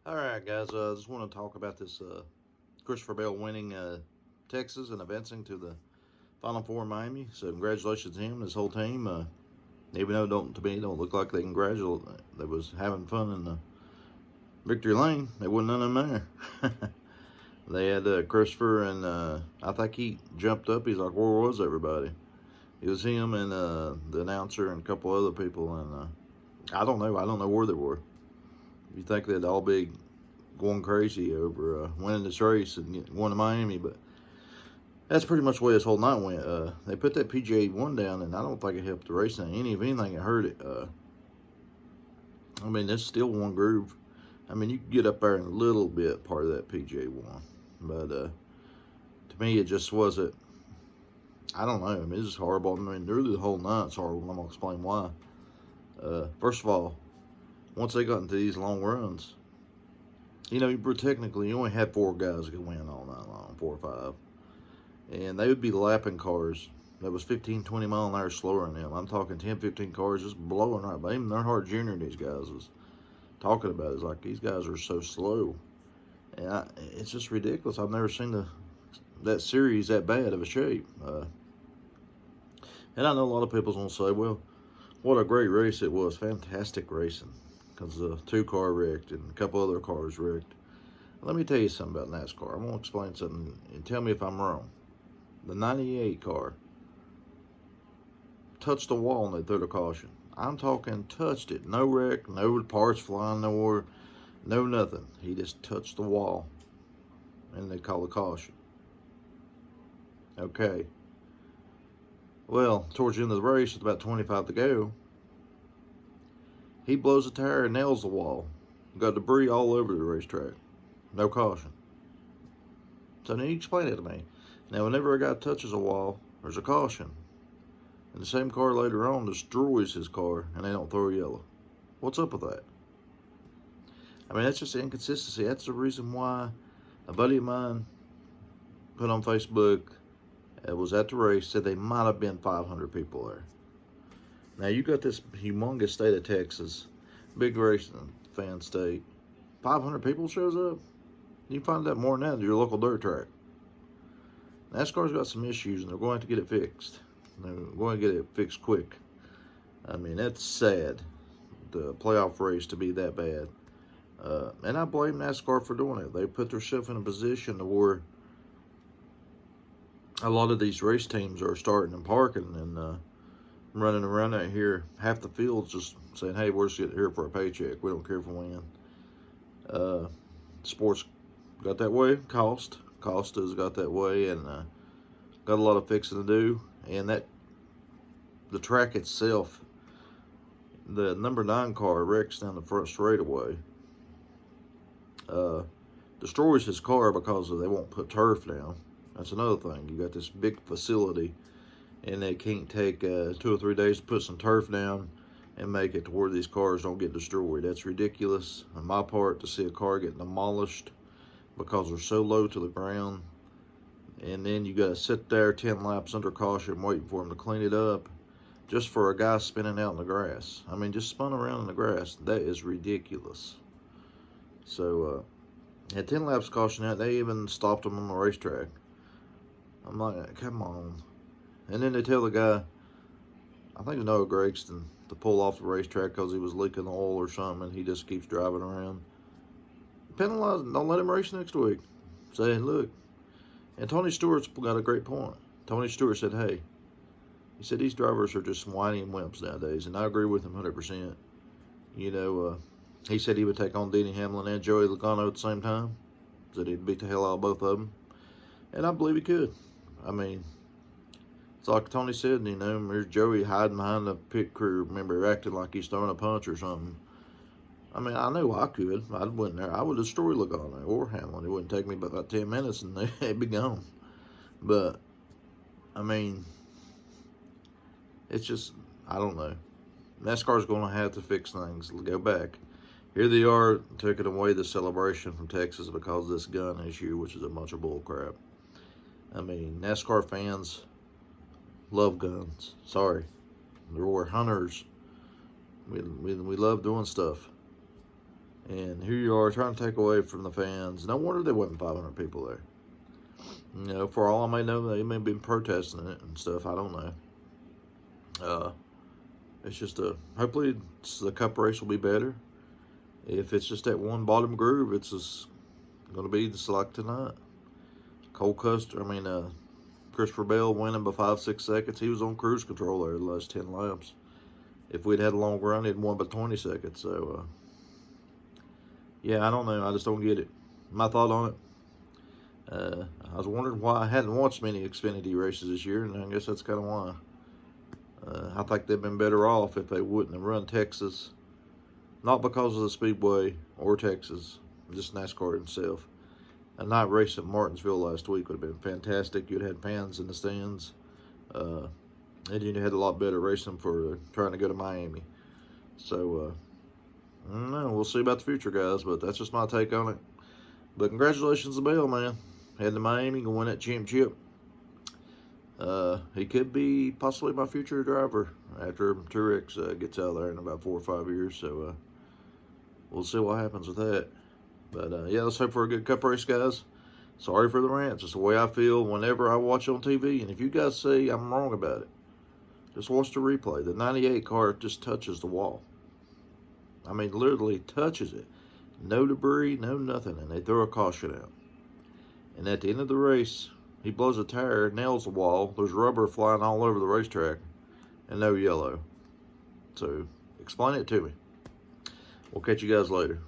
All right, guys. I just want to talk about this Christopher Bell winning Texas and advancing to the Final Four in Miami. So congratulations to him and his whole team. Even though to me don't look like they congratulate, they was having fun in the victory lane. There wasn't none of them there. They had Christopher and I think he jumped up. He's like, "Where was everybody?" It was him and the announcer and a couple other people. And I don't know. I don't know where they were. You think they'd all be going crazy over winning this race and going to Miami, but that's pretty much the way this whole night went. They put that PGA 1 down, and I don't think it helped the race. If anything, it hurt it. I mean, there's still one groove. I mean, you can get up there in a little bit part of that PGA 1, but to me, it just wasn't. I don't know. I mean, it's just horrible. I mean, really, the whole night's horrible. I'm gonna explain why. First of all, once they got into these long runs, you technically you only had 4 guys that could win all night long, 4 or 5. And they would be lapping cars that was 15, 20 mile an hour slower than them. I'm talking 10, 15 cars just blowing right by. Even Earnhardt Jr. these guys was talking about it. It's like, these guys are so slow. And it's just ridiculous. I've never seen that series that bad of a shape. And I know a lot of people's going to say, well, what a great race it was. Fantastic racing. Because the 2 car wrecked and a couple other cars wrecked. Let me tell you something about NASCAR. I'm going to explain something and tell me if I'm wrong. The 98 car touched the wall and they threw the caution. I'm talking touched it. No wreck, no parts flying nowhere, no nothing. He just touched the wall and they call the caution. Okay. Well, towards the end of the race, with about 25 to go, he blows a tire and nails the wall. Got debris all over the racetrack. No caution. So now you explain it to me. Now, whenever a guy touches a wall, there's a caution. And the same car later on destroys his car and they don't throw yellow. What's up with that? I mean, that's just inconsistency. That's the reason why a buddy of mine put on Facebook, was at the race, said they might have been 500 people there. Now, you got this humongous state of Texas, big racing fan state. 500 people shows up? You find that more than that at your local dirt track. NASCAR's got some issues, and they're going to get it fixed. They're going to get it fixed quick. I mean, that's sad, the playoff race to be that bad. And I blame NASCAR for doing it. They put themselves in a position to where a lot of these race teams are starting and parking and running around out here. Half the field's just saying, hey, we're just here for a paycheck. We don't care if we win. Sports got that way. Costa's got that way, and got a lot of fixing to do. And the track itself, the number 9 car wrecks down the front straightaway. Destroys his car because they won't put turf down. That's another thing. You got this big facility, and they can't take 2 or 3 days to put some turf down and make it to where these cars don't get destroyed. That's ridiculous on my part to see a car get demolished because they're so low to the ground. And then you got to sit there 10 laps under caution waiting for them to clean it up just for a guy spinning out in the grass. I mean, just spun around in the grass. That is ridiculous. So, at 10 laps caution out, they even stopped him on the racetrack. I'm like, come on. And then they tell the guy, I think it's Noah Gragson, to pull off the racetrack because he was leaking oil or something, and he just keeps driving around. Penalize him. Don't let him race next week. Say, look. And Tony Stewart's got a great point. Tony Stewart said, hey, he said these drivers are just whiny and wimps nowadays, and I agree with him 100%. He said he would take on Denny Hamlin and Joey Logano at the same time. Said he'd beat the hell out of both of them. And I believe he could. I mean, it's like Tony said, there's Joey hiding behind the pit crew, remember, acting like he's throwing a punch or something. I mean, I know I could. I went there. I would destroy Logano or Hamlin. It wouldn't take me but about 10 minutes and they'd be gone. But, I mean, it's just, I don't know. NASCAR's going to have to fix things. Go back. Here they are taking away the celebration from Texas because of this gun issue, which is a bunch of bull crap. I mean, NASCAR fans love guns. Sorry. We're hunters. We love doing stuff. And here you are trying to take away from the fans. No wonder there wasn't 500 people there. You know, for all I may know, they may have been protesting it and stuff. I don't know. It's just hopefully the cup race will be better. If it's just that one bottom groove, it's just going to be just like tonight. Christopher Bell winning by 5-6 seconds. He was on cruise control there the last 10 laps. If we'd had a long run, he'd won by 20 seconds. So, yeah, I don't know. I just don't get it. My thought on it, I was wondering why I hadn't watched many Xfinity races this year, and I guess that's kind of why. I think they've been better off if they wouldn't have run Texas. Not because of the Speedway or Texas, just NASCAR itself. A night race at Martinsville last week would have been fantastic. You'd had fans in the stands. And you had a lot better racing for trying to go to Miami. So, I don't know. We'll see about the future, guys, but that's just my take on it. But congratulations to Bell, man. Heading to Miami, going to win that championship. He could be possibly my future driver after Truex gets out of there in about 4 or 5 years. So, we'll see what happens with that. But, yeah, let's hope for a good cup race, guys. Sorry for the rants. It's the way I feel whenever I watch on TV. And if you guys say I'm wrong about it, just watch the replay. The 98 car just touches the wall. I mean, literally touches it. No debris, no nothing. And they throw a caution out. And at the end of the race, he blows a tire, nails the wall. There's rubber flying all over the racetrack. And no yellow. So, explain it to me. We'll catch you guys later.